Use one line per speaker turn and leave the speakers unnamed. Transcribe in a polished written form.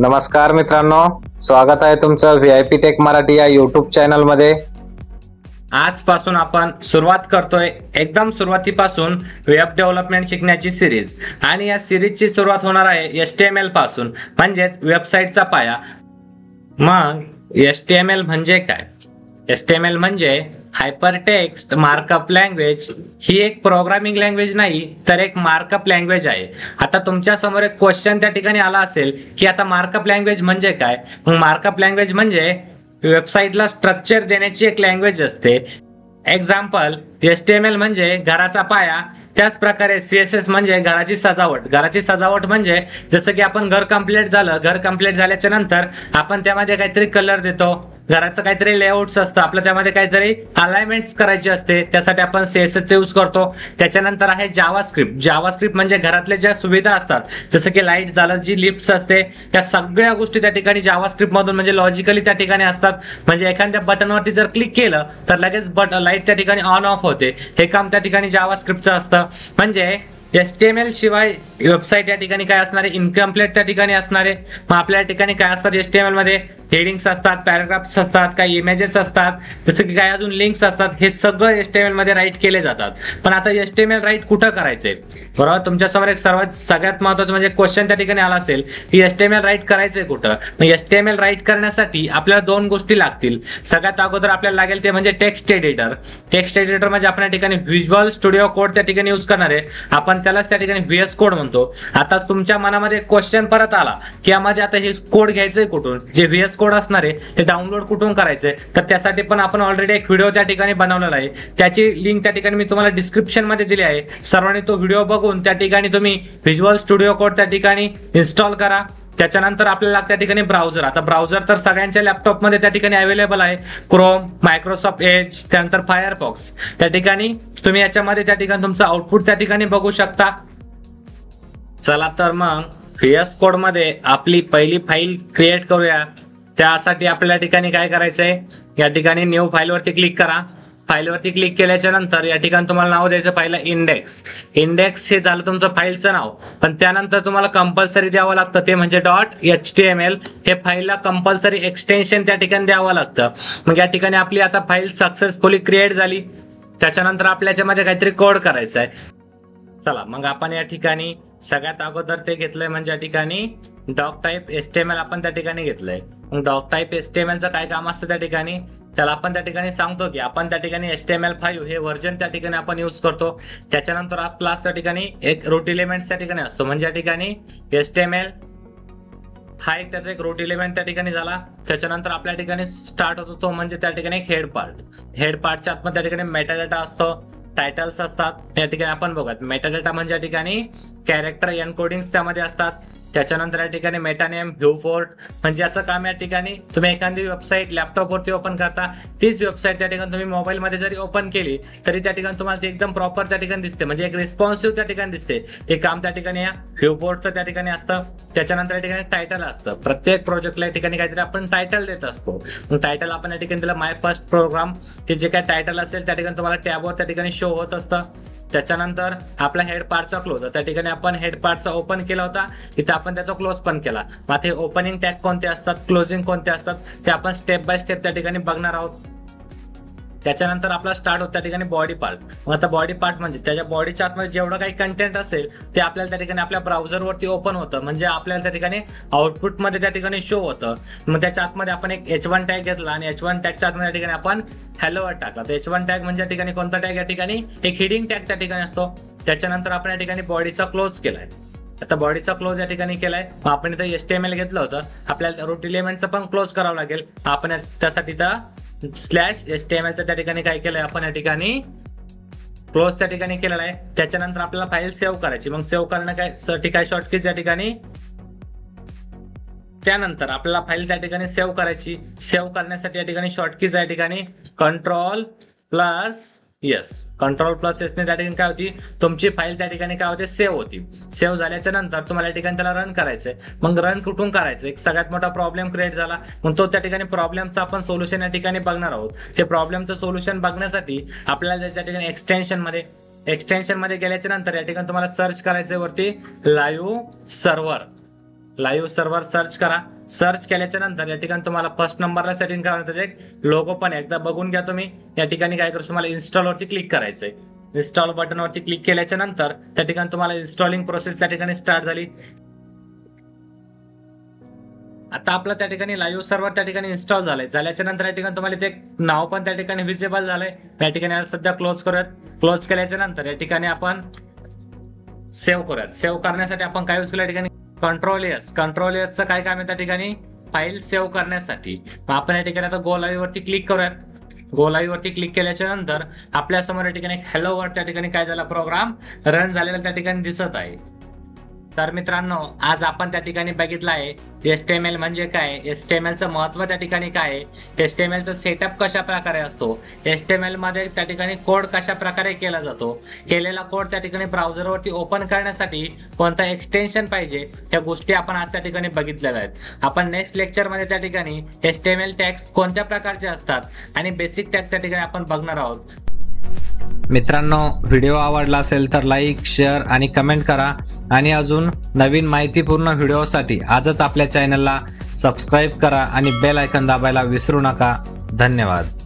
नमस्कार मित्रांनो, स्वागत आहे तुमचं VIP टेक मराठी या YouTube चॅनल मध्ये।
आजपासून आपण सुरुवात करतोय एकदम सुरुवातीपासून वेब डेव्हलपमेंट शिकण्याची सिरीज आणि या सिरीजची सुरुवात होणार आहे HTML पासून, म्हणजेच वेबसाईटचा पाया। मग HTML म्हणजे काय? HTML म्हणजे हायपरटेक्स्ट मार्कअप लँग्वेज। ही एक प्रोग्रामिंग लँग्वेज नाही तर एक मार्कअप लँग्वेज आहे। आता तुमच्या समोर एक क्वेश्चन त्या ठिकाणी आला असेल की आता मार्कअप लँग्वेज म्हणजे काय? मग मार्कअप लँग्वेज म्हणजे वेबसाईटला स्ट्रक्चर देण्याची एक लँग्वेज असते। एक्झाम्पल, HTML म्हणजे घराचा पाया, त्याच प्रकारे CSS म्हणजे घराची सजावट। घराची सजावट म्हणजे जसं की आपण घर कंप्लीट झालं, घर कंप्लीट झाल्याच्या नंतर आपण त्यामध्ये काहीतरी कलर देतो, घराचं काहीतरी लेआउट्स असतं, आपलं त्यामध्ये काहीतरी अलाइनमेंट्स करायची असते, त्यासाठी आपण CSS यूज करतो। त्याच्यानंतर आहे जावास्क्रिप्ट। जावास्क्रिप्ट म्हणजे घरातल्या ज्या सुविधा असतात, जसं की लाईट झालं, जी लिफ्ट्स असते, त्या सगळ्या गोष्टी त्या ठिकाणी जावास्क्रिप्ट मधून म्हणजे लॉजिकली त्या ठिकाणी असतात। म्हणजे एखाद्या बटनवरती जर क्लिक केलं तर लगेच लाईट त्या ठिकाणी ऑन ऑफ होते, हे काम त्या ठिकाणी जावास्क्रिप्टचं असतं। म्हणजे HTML शिवाय वेबसाईट या ठिकाणी काय असणार आहे? इनकम्प्लीट त्या ठिकाणी असणार आहे। मग आपल्या ठिकाणी काय असतात HTML मध्ये? हेडिंग्स असतात, पॅराग्राफ्स असतात, काही इमेजेस असतात, जसं की काय अजून लिंक्स असतात, हे सगळं HTML मध्ये राईट केले जातात। पण आता HTML राईट कुठं करायचंय? बरोबर, तुमच्या समोर एक सगळ्यात महत्त्वाचं म्हणजे क्वेश्चन त्या ठिकाणी आला असेल की HTML राईट करायचंय कुठं? मग HTML राईट करण्यासाठी आपल्याला दोन गोष्टी लागतील। सगळ्यात अगोदर आपल्याला लागेल ते म्हणजे टेक्स्ट एडिटर। टेक्स्ट एडिटर म्हणजे आपण या ठिकाणी व्हिज्युअल स्टुडिओ कोड त्या ठिकाणी यूज करणार आहे, आपण त्यालाच त्या ठिकाणी VS कोड म्हणतो। आता तुमच्या मनामध्ये क्वेश्चन परत आला की यामध्ये आता हे कोड घ्यायचंय कुठून? जे VS कोड असणार आहे ते डाउनलोड कुठून करायचंय? तर त्यासाठी पण आपण ऑलरेडी एक व्हिडिओ त्या ठिकाणी बनवलेला आहे, त्याची लिंक त्या ठिकाणी मी तुम्हाला डिस्क्रिप्शन मध्ये दिली आहे। सर्वांनी तो व्हिडिओ बघून त्या ठिकाणी तुम्ही व्हिज्युअल स्टुडिओ कोड त्या ठिकाणी इन्स्टॉल करा। त्याच्यानंतर आपल्याला त्या ठिकाणी ब्राउझर। आता ब्राउझर तर सगळ्यांच्या लॅपटॉप मध्ये त्या ठिकाणी अवेलेबल आहे, क्रोम, मायक्रोसॉफ्ट एज, त्यानंतर फायरफॉक्स। त्या ठिकाणी तुम्ही याच्यामध्ये त्या ठिकाणी तुमचं आउटपुट त्या ठिकाणी बघू शकता। चला तर मग VS कोड मध्ये आपली पहिली फाईल क्रिएट करूया। त्यासाठी आपल्या ठिकाणी काय करायचंय? या ठिकाणी न्यू फाईल वरती क्लिक करा। फाईल वरती क्लिक केल्याच्या नंतर या ठिकाणी तुम्हाला नाव द्यायचं फाईलला इंडेक्स। इंडेक्स हे झालं तुमचं फाईलचं नाव, पण त्यानंतर तुम्हाला कंपल्सरी द्यावं लागतं ते म्हणजे .html। हे फाईलला कंपल्सरी एक्सटेन्शन त्या ठिकाणी द्यावं लागतं। मग या ठिकाणी आपली आता फाईल सक्सेसफुली क्रिएट झाली। त्याच्यानंतर आपल्या याच्यामध्ये काहीतरी कोड करायचा आहे। चला मग आपण या ठिकाणी सगळ्यात अगोदर ते घेतलंय म्हणजे या ठिकाणी डॉक टाईप HTML आपण त्या ठिकाणी घेतलंय। मग डॉक टाईप HTML चं काय काम असतं त्या ठिकाणी? त्याला आपण त्या ठिकाणी सांगतो की आपण त्या ठिकाणी HTML5 हे व्हर्जन त्या ठिकाणी आपण यूज करतो। त्याच्यानंतर आपला त्या ठिकाणी एक रूट एलिमेंट त्या ठिकाणी असतो, म्हणजे या ठिकाणी HTML हा एक त्याचा एक रूट एलिमेंट त्या ठिकाणी झाला। त्याच्यानंतर आपल्या ठिकाणी स्टार्ट होतो तो म्हणजे त्या ठिकाणी एक हेड पार्ट। हेड पार्टच्या आतमध्ये त्या ठिकाणी मेटाडेटा असतो, टायटल्स असतात। या ठिकाणी आपण बघत मेटाडेटा म्हणजे या ठिकाणी कॅरेक्टर एन्कोडिंग्स त्यामध्ये असतात। त्याच्यानंतर या ठिकाणी मेटानेम, व्ह्यू फोर्ट म्हणजे याचं काम या ठिकाणी तुम्ही एखादी वेबसाईट लॅपटॉपवरती ओपन करता, तीच वेबसाईट त्या ठिकाणी तुम्ही मोबाईल मध्ये जरी ओपन केली तरी त्या ठिकाणी तुम्हाला ते एकदम प्रॉपर त्या ठिकाणी दिसते, म्हणजे एक रिस्पॉन्सिव्ह त्या ठिकाणी दिसते। ते काम त्या ठिकाणी या व्ह्यू फोर्टचं त्या ठिकाणी असतं। त्याच्यानंतर या ठिकाणी टायटल असतं। प्रत्येक प्रोजेक्टला या ठिकाणी काहीतरी आपण टायटल देत असतो। मग टायटल आपण या ठिकाणी दिलं माय फर्स्ट प्रोग्राम। ते जे काही टायटल असेल त्या ठिकाणी तुम्हाला टॅबवर त्या ठिकाणी शो होत असतं। त्याच्यानंतर आपला हेड पार्टचा क्लोज, त्या ठिकाणी आपण हेड पार्टचा ओपन केला होता, इथे आपण त्याचा क्लोज पण केला। मग हे ओपनिंग टॅग कोणते असतात, क्लोजिंग कोणते असतात ते आपण स्टेप बाय स्टेप त्या ठिकाणी बघणार आहोत। त्याच्यानंतर आपला स्टार्ट होत त्या ठिकाणी बॉडी पार्ट। मग आता बॉडी पार्ट म्हणजे त्याच्या बॉडीच्या आतमध्ये जेवढं काही कंटेंट असेल ते आपल्याला त्या ठिकाणी आपल्या ब्राउझरवरती ओपन होतं, म्हणजे आपल्याला त्या ठिकाणी आउटपुट मध्ये त्या ठिकाणी शो होतं। मग त्याच्या आतमध्ये आपण एक H1 टॅग घेतला आणि H1 टॅगच्या आतमध्ये या ठिकाणी आपण हॅलो वर्ड टाकला। तर H1 टॅग म्हणजे या ठिकाणी कोणता टॅग? या ठिकाणी एक हेडिंग टॅग त्या ठिकाणी असतो। त्याच्यानंतर आपण या ठिकाणी बॉडीचा क्लोज केलाय। आता बॉडीचा क्लोज या ठिकाणी केलाय। मग आपण इथं HTML घेतलं होतं, आपल्याला रूट एलिमेंटचं पण क्लोज करावं लागेल। आपण त्यासाठी /HTML त्या ठिकाणी काय केलंय आपण या ठिकाणी क्लोज त्या ठिकाणी केलेला आहे। त्याच्यानंतर आपल्याला फाईल सेव्ह करायची। मग सेव्ह करण्यासाठी काय शॉर्टकीज या ठिकाणी? त्यानंतर आपल्याला फाईल त्या ठिकाणी सेव्ह करायची। सेव्ह करण्यासाठी या ठिकाणी शॉर्टकीज या ठिकाणी Ctrl+S ने त्या ठिकाणी काय होती? तुमची फाईल त्या ठिकाणी काय होते? सेव्ह होती। सेव्ह झाल्याच्या नंतर तुम्हाला या ठिकाणी त्याला रन करायचंय। मग रन कुठून करायचं? एक सगळ्यात मोठा प्रॉब्लेम क्रिएट झाला, मग तो त्या ठिकाणी प्रॉब्लेमचं आपण सोल्युशन या ठिकाणी बघणार आहोत। ते प्रॉब्लेमचं सोल्युशन बघण्यासाठी आपल्याला त्या ठिकाणी एक्सटेन्शन मध्ये गेल्याच्या नंतर या ठिकाणी तुम्हाला सर्च करायचंय वरती लाईव्ह लाईव्ह सर्व्हर सर्च करा. सर्च केल्याच्या नंतर या ठिकाणी तुम्हाला फर्स्ट नंबरला सेटिंग करायचं एक लोगो पण एकदा बघून घ्या तुम्ही. या ठिकाणी काय करायचं तुम्हाला इन्स्टॉल वरती क्लिक करायचंय. इन्स्टॉल बटन वरती क्लिक केल्याच्या नंतर त्या ठिकाणी तुम्हाला इन्स्टॉलिंग प्रोसेस त्या ठिकाणी स्टार्ट झाली. आता आपलं त्या ठिकाणी लाईव्ह सर्व्हर त्या ठिकाणी इन्स्टॉल झालंय. झाल्याच्या नंतर या ठिकाणी तुम्हाला ते नाव पण त्या ठिकाणी विजिबल झालंय. या ठिकाणी सध्या क्लोज करूयात. क्लोज केल्याच्या नंतर या ठिकाणी आपण सेव्ह करूयात. सेव्ह करण्यासाठी आपण काय यूज केलं या ठिकाणी कंट्रोल एसचं काय काम आहे त्या ठिकाणी फाईल सेव्ह करण्यासाठी. आपण या ठिकाणी आता गो लाईव्ह वरती क्लिक करूयात. गो लाईव्ह वरती क्लिक केल्याच्या नंतर आपल्या समोर या ठिकाणी हॅलो वर्ड त्या ठिकाणी काय झाला प्रोग्राम रन झालेला त्या ठिकाणी दिसत आहे. तर मित्रांनो आज आपण त्या ठिकाणी बघितलं आहे HTML म्हणजे काय, HTMLचं महत्व त्या ठिकाणी काय आहे, HTMLचं सेटअप कशा प्रकारे असतो, HTML मध्ये त्या ठिकाणी कोड कशा प्रकारे केला जातो, केलेला कोड त्या ठिकाणी ब्राउझरवरती ओपन करण्यासाठी कोणता एक्सटेन्शन पाहिजे, या गोष्टी आपण आज त्या ठिकाणी बघितलेल्या आहेत. आपण नेक्स्ट लेक्चर मध्ये त्या ठिकाणी HTML टॅग्स कोणत्या प्रकारचे असतात आणि बेसिक टॅग त्या ठिकाणी आपण बघणार आहोत.
मित्रांनो व्हिडिओ आवडला असेल तर लाईक, शेअर आणि कमेंट करा आणि अजून नवीन माहितीपूर्ण व्हिडिओसाठी आजच आपल्या चॅनलला सबस्क्राईब करा आणि बेल आयकॉन दाबायला विसरू नका. धन्यवाद.